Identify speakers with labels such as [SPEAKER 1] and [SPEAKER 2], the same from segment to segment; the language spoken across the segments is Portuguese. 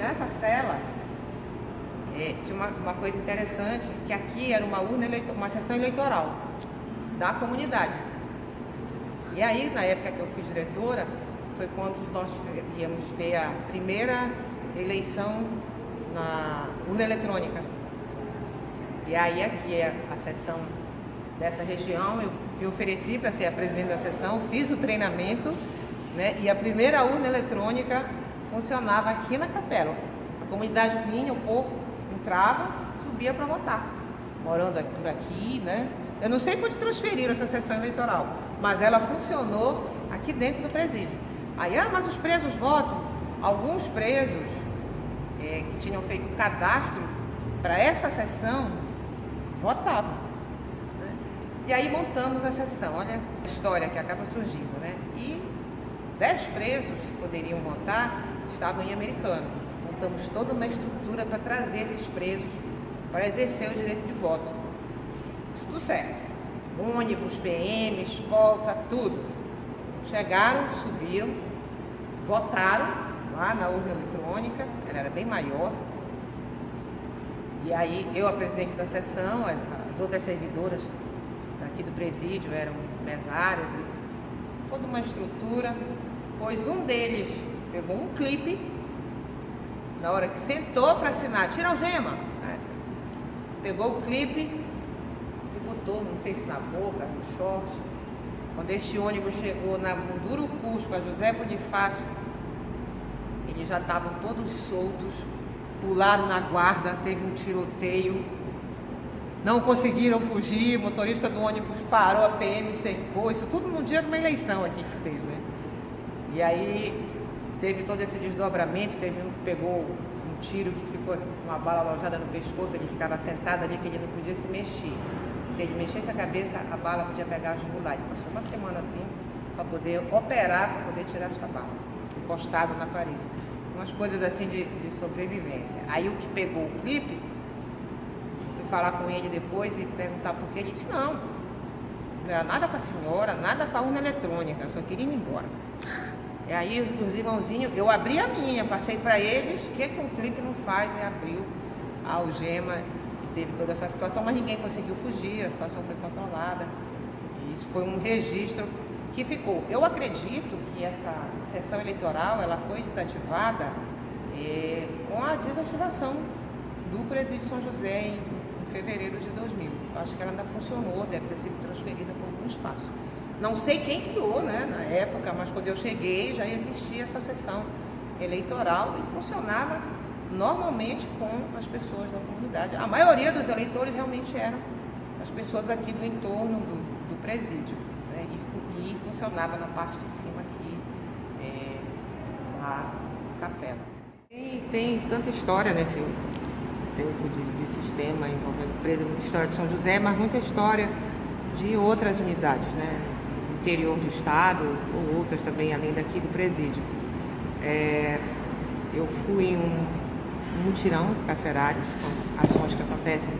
[SPEAKER 1] nessa cela, tinha uma coisa interessante, que aqui era uma sessão eleitoral da comunidade. E aí, na época que eu fui diretora, foi quando nós íamos ter a primeira eleição na urna eletrônica. E aí aqui é a sessão dessa região, eu me ofereci para ser a presidente da sessão, fiz o treinamento, né, e a primeira urna eletrônica funcionava aqui na capela. A comunidade vinha, o povo entrava, subia para votar, morando por aqui, né? Eu não sei onde transferiram essa sessão eleitoral, mas ela funcionou aqui dentro do presídio. Aí, mas os presos votam. Alguns presos que tinham feito cadastro para essa sessão votavam, né? E aí montamos a sessão. Olha a história que acaba surgindo, né? E 10 presos que poderiam votar estavam em Americana. Montamos toda uma estrutura para trazer esses presos para exercer o direito de voto. Isso tudo certo. Ônibus, PM, escolta, tudo. Chegaram, subiram, votaram lá na urna eletrônica, ela era bem maior. E aí eu, a presidente da sessão, as outras servidoras aqui do presídio eram mesárias, toda uma estrutura, pois um deles pegou um clipe, na hora que sentou para assinar, tira a algema, né? Pegou o clipe e botou, não sei se na boca, no short. Quando este ônibus chegou no Duro Cusco, a José Bonifácio, eles já estavam todos soltos, pularam na guarda, teve um tiroteio, não conseguiram fugir, o motorista do ônibus parou, a PM cercou, isso tudo no dia de uma eleição aqui que teve, né? E aí teve todo esse desdobramento, teve um que pegou um tiro que ficou uma bala alojada no pescoço, ele ficava sentado ali que ele não podia se mexer. Se ele mexesse a cabeça, a bala podia pegar a jugular. Ele passou uma semana assim para poder operar, para poder tirar essa bala, encostado na parede. Umas coisas assim de sobrevivência. Aí o que pegou o clipe, fui falar com ele depois e perguntar por quê. Ele disse, não era nada para a senhora, nada para a urna eletrônica, eu só queria ir embora. E aí os irmãozinhos, eu abri a minha, passei para eles, o que com o clipe não faz? E abriu a algema, e teve toda essa situação, mas ninguém conseguiu fugir, a situação foi controlada. E isso foi um registro que ficou. Eu acredito que essa sessão eleitoral ela foi desativada com a desativação do presídio São José em fevereiro de 2000. Acho que ela ainda funcionou, deve ter sido transferida para algum espaço. Não sei quem criou, né, na época, mas quando eu cheguei já existia essa sessão eleitoral e funcionava normalmente com as pessoas da comunidade. A maioria dos eleitores realmente eram as pessoas aqui do entorno do presídio, né, e funcionava na parte de cima aqui, na capela. Tem tanta história nesse tempo de sistema envolvendo preso, muita história de São José, mas muita história de outras unidades, né? Interior do estado, ou outras também, além daqui do presídio. Eu fui em um mutirão carcerário, são ações que acontecem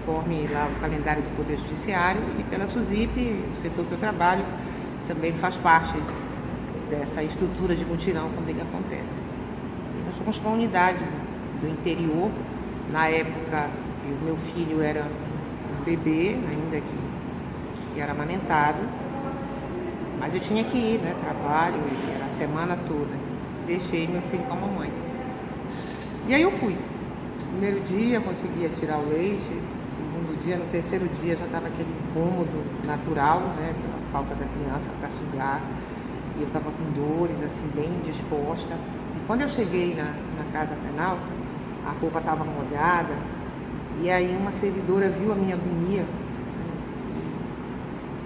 [SPEAKER 1] conforme lá o calendário do Poder Judiciário, e pela SUSIP, o setor que eu trabalho, também faz parte dessa estrutura de mutirão quando ele acontece. E nós fomos para uma unidade do interior, na época o meu filho era um bebê, ainda que era amamentado, mas eu tinha que ir, né, trabalho, era a semana toda, deixei meu filho com a mamãe. E aí eu fui. Primeiro dia conseguia tirar o leite, segundo dia, no terceiro dia já estava aquele incômodo natural, né, pela falta da criança para sugar, e eu estava com dores, assim, bem disposta. E quando eu cheguei na casa penal, a roupa estava molhada, e aí uma servidora viu a minha agonia,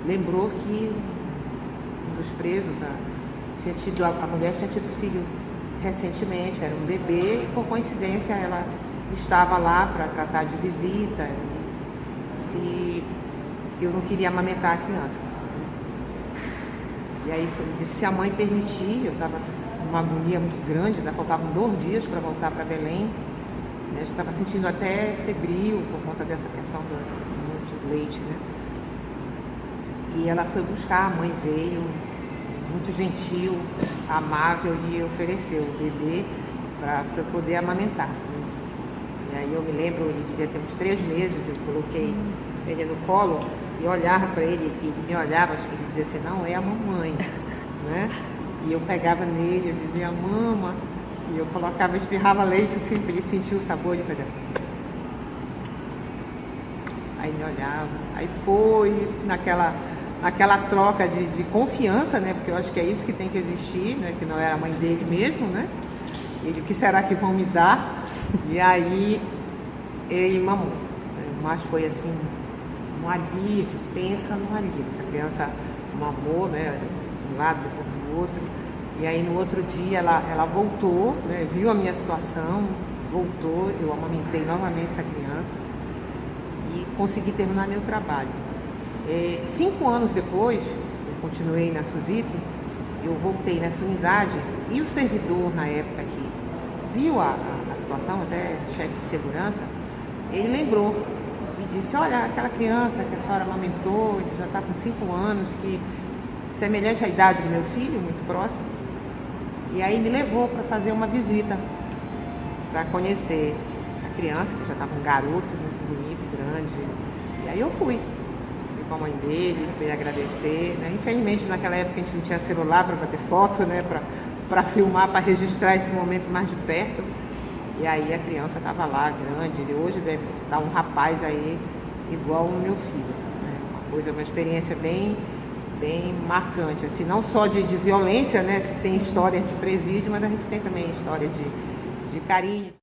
[SPEAKER 1] lembrou que um dos presos, a mulher tinha tido filho recentemente, era um bebê, e por coincidência ela estava lá para tratar de visita, se eu não queria amamentar a criança. E aí disse se a mãe permitir, eu estava com uma agonia muito grande, ainda faltavam 2 dias para voltar para Belém, eu já estava sentindo até febril por conta dessa questão de muito leite, né? E ela foi buscar, a mãe veio, muito gentil, amável, e ofereceu o bebê. para eu poder amamentar. E aí eu me lembro, ele devia ter uns 3 meses, eu coloquei ele no colo e olhava para ele, e ele me olhava, acho que ele dizia assim, não, é a mamãe, né? E eu pegava nele, eu dizia, mama, e eu colocava, espirrava leite assim, para ele sentir o sabor, ele fazia... Aí me olhava, aí foi naquela troca de confiança, né? Porque eu acho que é isso que tem que existir, né? Que não era a mãe dele mesmo, né? Ele, o que será que vão me dar? E aí ele mamou. Mas foi assim, um alívio, pensa no alívio. Essa criança mamou, né? De um lado, depois do outro. E aí no outro dia ela voltou, né? Viu a minha situação, voltou, eu amamentei novamente essa criança e consegui terminar meu trabalho. 5 anos depois, eu continuei na Suzito, eu voltei nessa unidade e o servidor na época que viu a situação, até chefe de segurança, ele lembrou e disse, olha, aquela criança que a senhora amamentou, ele já está com 5 anos, que semelhante à idade do meu filho, muito próximo, e aí me levou para fazer uma visita, para conhecer a criança, que já estava um garoto muito bonito, grande, e aí eu fui com a mãe dele, fui agradecer, né? Infelizmente naquela época a gente não tinha celular para bater foto, né? Para filmar, para registrar esse momento mais de perto. E aí a criança estava lá, grande, ele hoje deve estar um rapaz aí igual o meu filho, né? Uma experiência bem marcante, assim, não só de violência, né? Tem história de presídio, mas a gente tem também história de carinho.